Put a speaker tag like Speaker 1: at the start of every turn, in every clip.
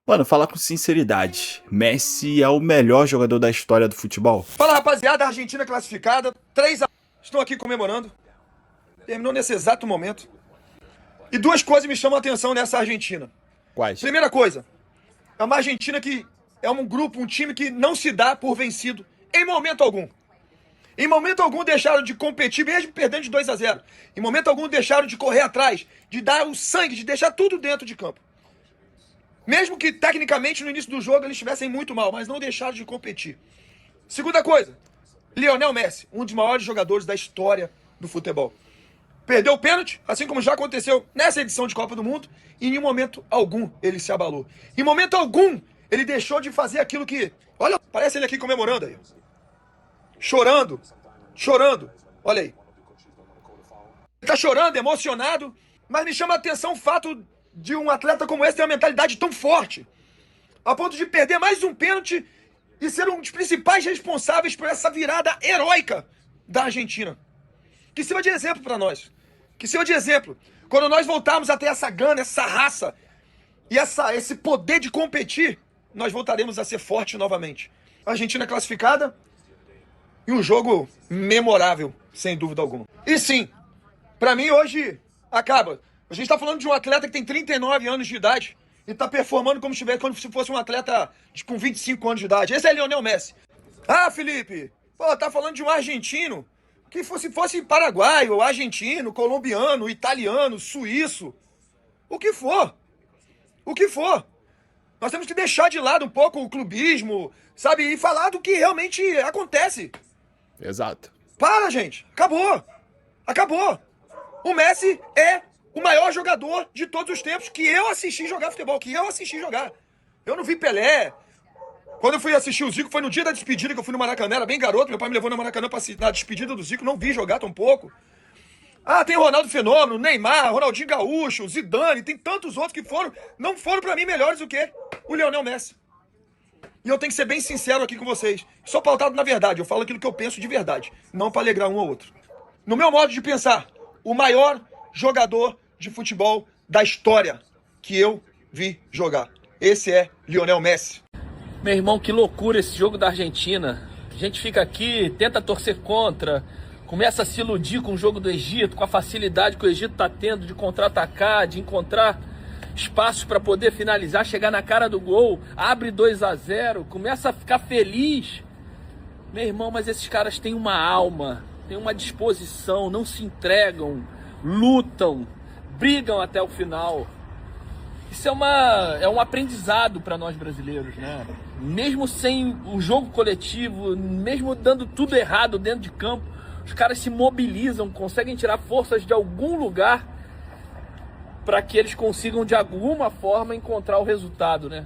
Speaker 1: Mano, falar com sinceridade, Messi é o melhor jogador da história do futebol?
Speaker 2: Fala, rapaziada, Argentina classificada, 3-1. Estou aqui comemorando. Terminou nesse exato momento. E duas coisas me chamam a atenção nessa Argentina.
Speaker 1: Quais?
Speaker 2: Primeira coisa, é uma Argentina que é um grupo, um time que não se dá por vencido em momento algum. Em momento algum deixaram de competir, mesmo perdendo de 2-0. Em momento algum deixaram de correr atrás, de dar o sangue, de deixar tudo dentro de campo. Mesmo que tecnicamente no início do jogo eles estivessem muito mal, mas não deixaram de competir. Segunda coisa, Lionel Messi, um dos maiores jogadores da história do futebol. Perdeu o pênalti, assim como já aconteceu nessa edição de Copa do Mundo, e em momento algum ele se abalou. Em momento algum ele deixou de fazer aquilo que... Olha, parece ele aqui comemorando aí. Chorando, chorando. Olha aí. Ele tá chorando, emocionado, mas me chama a atenção o fato de um atleta como esse ter uma mentalidade tão forte, a ponto de perder mais um pênalti e ser um dos principais responsáveis por essa virada heróica da Argentina. Que sirva de exemplo para nós. Que sirva de exemplo. Quando nós voltarmos a ter essa gana, essa raça e esse poder de competir, nós voltaremos a ser fortes novamente. A Argentina classificada e um jogo memorável, sem dúvida alguma. E sim, para mim hoje acaba. A gente tá falando de um atleta que tem 39 anos de idade e tá performando como se fosse um atleta com 25 anos de idade. Esse é Lionel Messi. Ah, Felipe, pô, tá falando de um argentino que fosse paraguaio, argentino, colombiano, italiano, suíço. O que for. O que for. Nós temos que deixar de lado um pouco o clubismo, sabe? E falar do que realmente acontece.
Speaker 1: Exato.
Speaker 2: Para, gente. Acabou. Acabou. O Messi é o maior jogador de todos os tempos que eu assisti jogar futebol, que eu assisti jogar. Eu não vi Pelé. Quando eu fui assistir o Zico, foi no dia da despedida que eu fui no Maracanã, era bem garoto, meu pai me levou no Maracanã na despedida do Zico, não vi jogar tão pouco. Ah, tem o Ronaldo Fenômeno, Neymar, Ronaldinho Gaúcho, Zidane, tem tantos outros que não foram pra mim melhores do que o Lionel Messi. E eu tenho que ser bem sincero aqui com vocês. Sou pautado na verdade, eu falo aquilo que eu penso de verdade, não pra alegrar um ou outro. No meu modo de pensar, o maior jogador de futebol da história que eu vi jogar. Esse é Lionel Messi.
Speaker 3: Meu irmão, que loucura esse jogo da Argentina. A gente fica aqui, tenta torcer contra, começa a se iludir com o jogo do Egito, com a facilidade que o Egito está tendo de contra-atacar, de encontrar espaços para poder finalizar, chegar na cara do gol, abre 2-0, começa a ficar feliz. Meu irmão, mas esses caras têm uma alma, têm uma disposição, não se entregam, lutam, brigam até o final. Isso é um aprendizado para nós brasileiros, né? Mesmo sem o jogo coletivo, mesmo dando tudo errado dentro de campo, os caras se mobilizam, conseguem tirar forças de algum lugar para que eles consigam de alguma forma encontrar o resultado, né?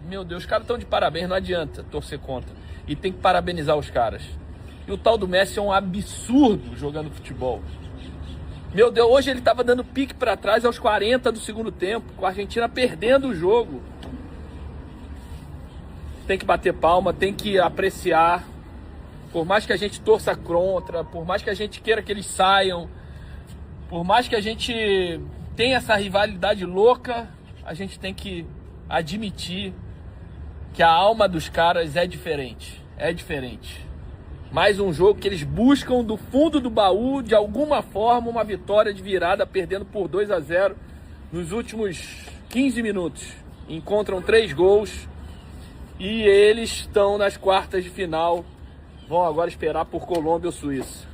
Speaker 3: Meu Deus, os caras estão de parabéns, não adianta torcer contra. E tem que parabenizar os caras. E o tal do Messi é um absurdo jogando futebol. Meu Deus, hoje ele estava dando pique para trás aos 40 do segundo tempo, com a Argentina perdendo o jogo. Tem que bater palma, tem que apreciar. Por mais que a gente torça contra, por mais que a gente queira que eles saiam, por mais que a gente tenha essa rivalidade louca, a gente tem que admitir que a alma dos caras é diferente. É diferente. Mais um jogo que eles buscam do fundo do baú, de alguma forma, uma vitória de virada, perdendo por 2-0 nos últimos 15 minutos. Encontram 3 gols e eles estão nas quartas de final. Vão agora esperar por Colômbia ou Suíça.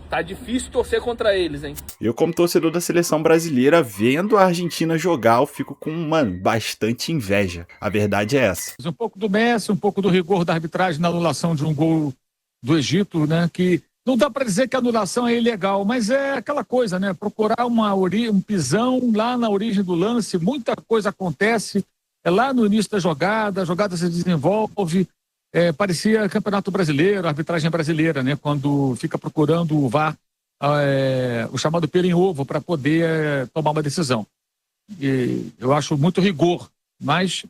Speaker 3: Tá difícil torcer contra eles, hein?
Speaker 1: Eu, como torcedor da seleção brasileira, vendo a Argentina jogar, eu fico com, mano, bastante inveja. A verdade é essa.
Speaker 4: Um pouco do Messi, um pouco do rigor da arbitragem na anulação de um gol do Egito, né? Que não dá para dizer que a anulação é ilegal, mas é aquela coisa, né? Procurar um pisão lá na origem do lance, muita coisa acontece, é lá no início da jogada, a jogada se desenvolve, parecia Campeonato Brasileiro, arbitragem brasileira, né? Quando fica procurando o VAR, o chamado pelo em ovo, para poder tomar uma decisão. E eu acho muito rigor, mas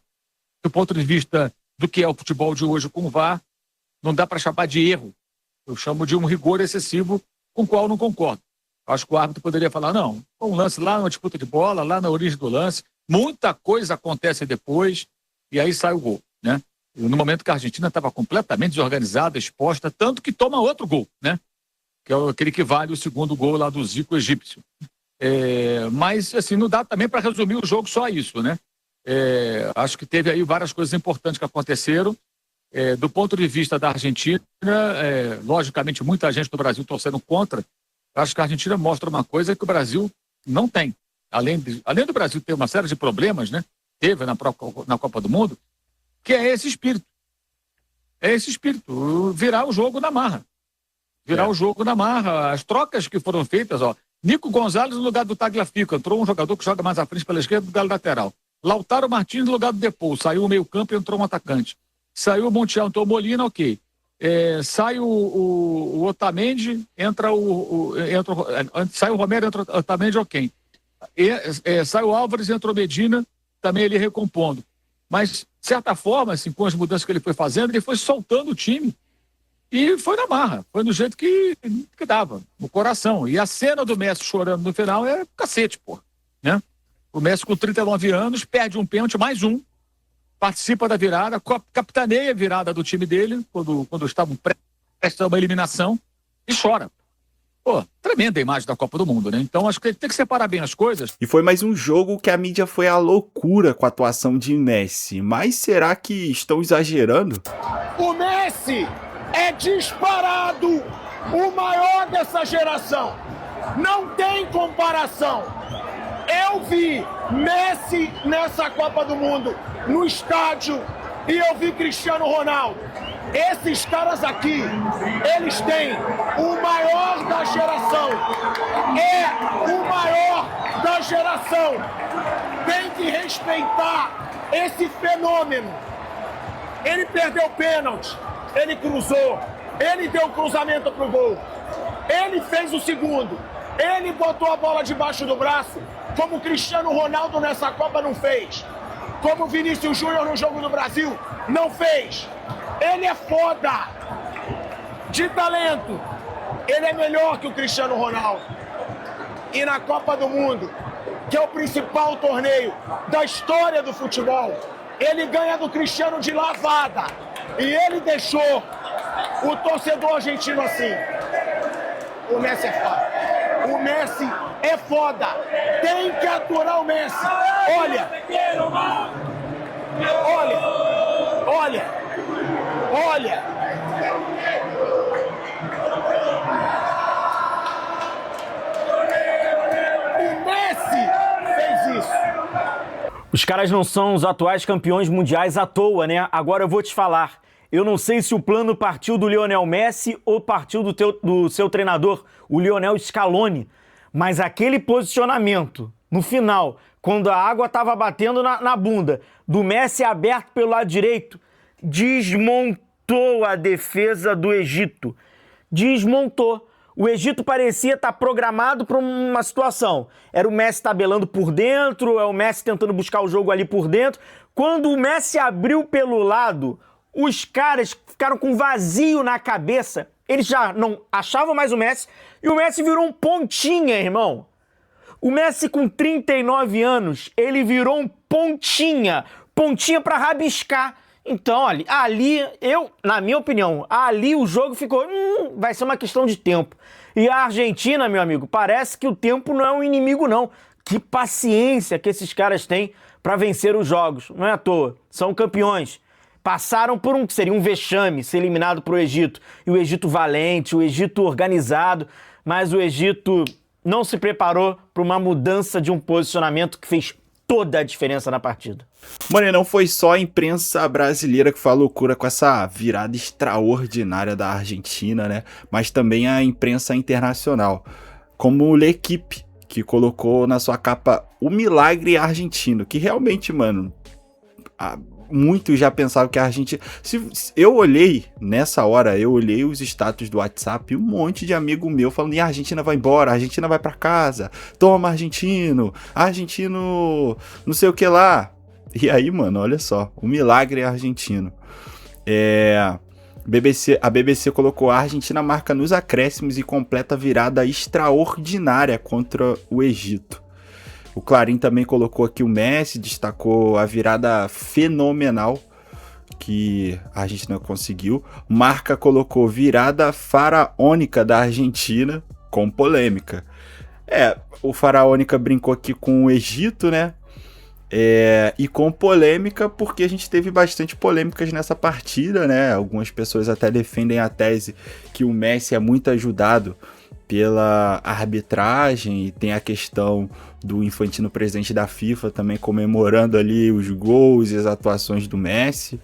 Speaker 4: do ponto de vista do que é o futebol de hoje com o VAR, não dá para chamar de erro. Eu chamo de um rigor excessivo com o qual eu não concordo. Acho que o árbitro poderia falar, não, um lance lá, uma disputa de bola, lá na origem do lance, muita coisa acontece depois, e aí sai o gol, né? No momento que a Argentina estava completamente desorganizada, exposta, tanto que toma outro gol, né? Que é aquele que vale o segundo gol lá do Zico egípcio. Mas, assim, não dá também para resumir o jogo só a isso, né? Acho que teve aí várias coisas importantes que aconteceram. Do ponto de vista da Argentina, logicamente, muita gente do Brasil torcendo contra. Acho que a Argentina mostra uma coisa que o Brasil não tem. Além do Brasil ter uma série de problemas, né? Teve na Copa do Mundo, que é esse espírito. É esse espírito, virar o jogo na marra. Virar o jogo na marra. As trocas que foram feitas, ó. Nico Gonzalez no lugar do Tagliafico. Entrou um jogador que joga mais à frente pela esquerda do lugar lateral. Lautaro Martins no lugar do Depou. Saiu o meio campo e entrou um atacante. Saiu o Montiel, entrou o Molina, ok. Sai o Otamendi, sai o Romero, entra o Otamendi, ok. Sai o Álvares, entrou o Medina, também ele recompondo. Mas, de certa forma, assim, com as mudanças que ele foi fazendo, ele foi soltando o time. E foi na marra, foi do jeito que dava, no coração. E a cena do Messi chorando no final é cacete, pô. Né? O Messi com 39 anos, perde um pênalti, mais um, participa da virada, capitaneia a virada do time dele, quando estavam prestes a uma eliminação, e chora. Pô, tremenda a imagem da Copa do Mundo, né? Então acho que tem que separar bem as coisas.
Speaker 1: E foi mais um jogo que a mídia foi à loucura com a atuação de Messi. Mas será que estão exagerando?
Speaker 5: O Messi é disparado o maior dessa geração. Não tem comparação. Eu vi Messi nessa Copa do Mundo no estádio e eu vi Cristiano Ronaldo. Esses caras aqui, eles têm o maior da geração. É o maior da geração. Tem que respeitar esse fenômeno. Ele perdeu o pênalti, ele cruzou, ele deu o cruzamento pro gol. Ele fez o segundo, ele botou a bola debaixo do braço, como o Cristiano Ronaldo nessa Copa não fez. Como o Vinícius Júnior no jogo do Brasil não fez. Ele é foda de talento. Ele é melhor que o Cristiano Ronaldo. E na Copa do Mundo, que é o principal torneio da história do futebol, ele ganha do Cristiano de lavada. E ele deixou o torcedor argentino assim. O Messi é foda. O Messi é foda. Tem que aturar o Messi. Olha. O Messi fez isso.
Speaker 6: Os caras não são os atuais campeões mundiais à toa, né? Agora eu vou te falar. Eu não sei se o plano partiu do Lionel Messi ou partiu do seu treinador, o Lionel Scaloni. Mas aquele posicionamento, no final, quando a água estava batendo na bunda, do Messi aberto pelo lado direito, desmontou a defesa do Egito. Desmontou. O Egito parecia estar programado para uma situação. Era o Messi tabelando por dentro, é o Messi tentando buscar o jogo ali por dentro. Quando o Messi abriu pelo lado, os caras ficaram com vazio na cabeça. Eles já não achavam mais o Messi e o Messi virou um pontinha, irmão. O Messi com 39 anos, ele virou um pontinha para rabiscar. Então, olha, ali, na minha opinião, ali o jogo ficou, vai ser uma questão de tempo. E a Argentina, meu amigo, parece que o tempo não é um inimigo, não. Que paciência que esses caras têm para vencer os jogos. Não é à toa, são campeões. Passaram por que seria um vexame, ser eliminado pro Egito. E o Egito valente, o Egito organizado, mas o Egito não se preparou para uma mudança de um posicionamento que fez toda a diferença na partida.
Speaker 1: Mano, não foi só a imprensa brasileira que foi a loucura com essa virada extraordinária da Argentina, né? Mas também a imprensa internacional, como L'Equipe, que colocou na sua capa o milagre argentino, que realmente, mano, muitos já pensavam que a Argentina... Eu olhei, nessa hora, os status do WhatsApp e um monte de amigo meu falando, a Argentina vai embora, a Argentina vai pra casa, toma argentino não sei o que lá. E aí, mano, olha só, o milagre argentino. A BBC colocou: a Argentina marca nos acréscimos e completa virada extraordinária contra o Egito. O Clarim também colocou aqui o Messi, destacou a virada fenomenal que a Argentina conseguiu. Marca colocou virada faraônica da Argentina, com polêmica. O faraônica brincou aqui com o Egito, né? E com polêmica, porque a gente teve bastante polêmicas nessa partida, né? Algumas pessoas até defendem a tese que o Messi é muito ajudado pela arbitragem, e tem a questão do Infantino, presidente da FIFA, também comemorando ali os gols e as atuações do Messi.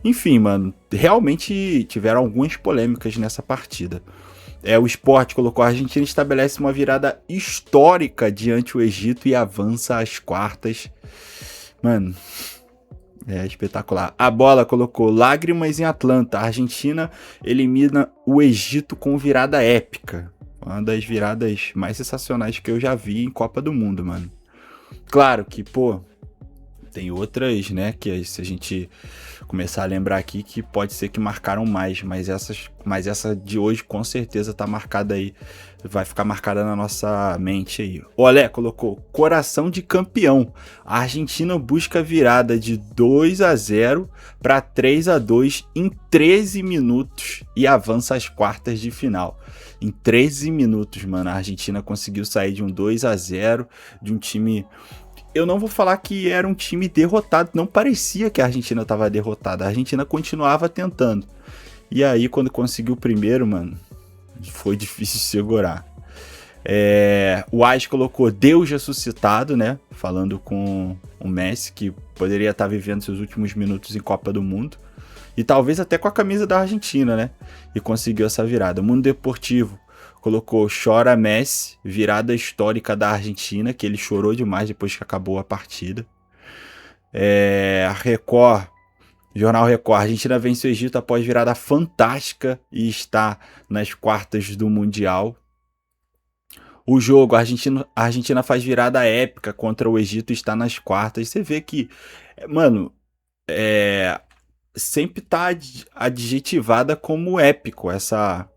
Speaker 1: Enfim, mano, realmente tiveram algumas polêmicas nessa partida. O Sport colocou: a Argentina estabelece uma virada histórica diante o Egito e avança às quartas. Mano, é espetacular. A Bola colocou: lágrimas em Atlanta. A Argentina elimina o Egito com virada épica. Uma das viradas mais sensacionais que eu já vi em Copa do Mundo, mano. Claro que, tem outras, né, que se a gente começar a lembrar aqui, que pode ser que marcaram mais, mas essa de hoje com certeza tá marcada aí, vai ficar marcada na nossa mente aí. O Olé colocou: coração de campeão. A Argentina busca virada de 2-0 para 3-2 em 13 minutos e avança às quartas de final. Em 13 minutos, mano, a Argentina conseguiu sair de um 2-0, de um time... Eu não vou falar que era um time derrotado, não parecia que a Argentina estava derrotada, a Argentina continuava tentando. E aí, quando conseguiu o primeiro, mano, foi difícil segurar. O Ais colocou: Deus ressuscitado, né? Falando com o Messi, que poderia estar vivendo seus últimos minutos em Copa do Mundo. E talvez até com a camisa da Argentina, né? E conseguiu essa virada. Mundo Deportivo colocou: chora Messi, virada histórica da Argentina, que ele chorou demais depois que acabou a partida. Record, Jornal Record: a Argentina vence o Egito após virada fantástica e está nas quartas do Mundial. O jogo, a Argentina faz virada épica contra o Egito e está nas quartas. Você vê que, mano, sempre tá adjetivada como épico essa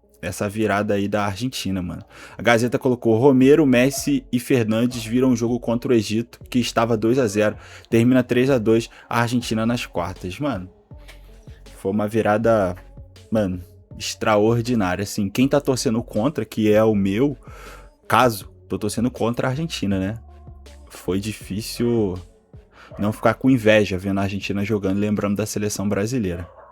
Speaker 1: virada aí da Argentina, mano. A Gazeta colocou: Romero, Messi e Fernandes viram o jogo contra o Egito, que estava 2-0, termina 3-2, a Argentina nas quartas. Mano, foi uma virada, mano, extraordinária, assim. Quem tá torcendo contra, que é o meu caso, tô torcendo contra a Argentina, né? Foi difícil não ficar com inveja vendo a Argentina jogando, lembrando da seleção brasileira.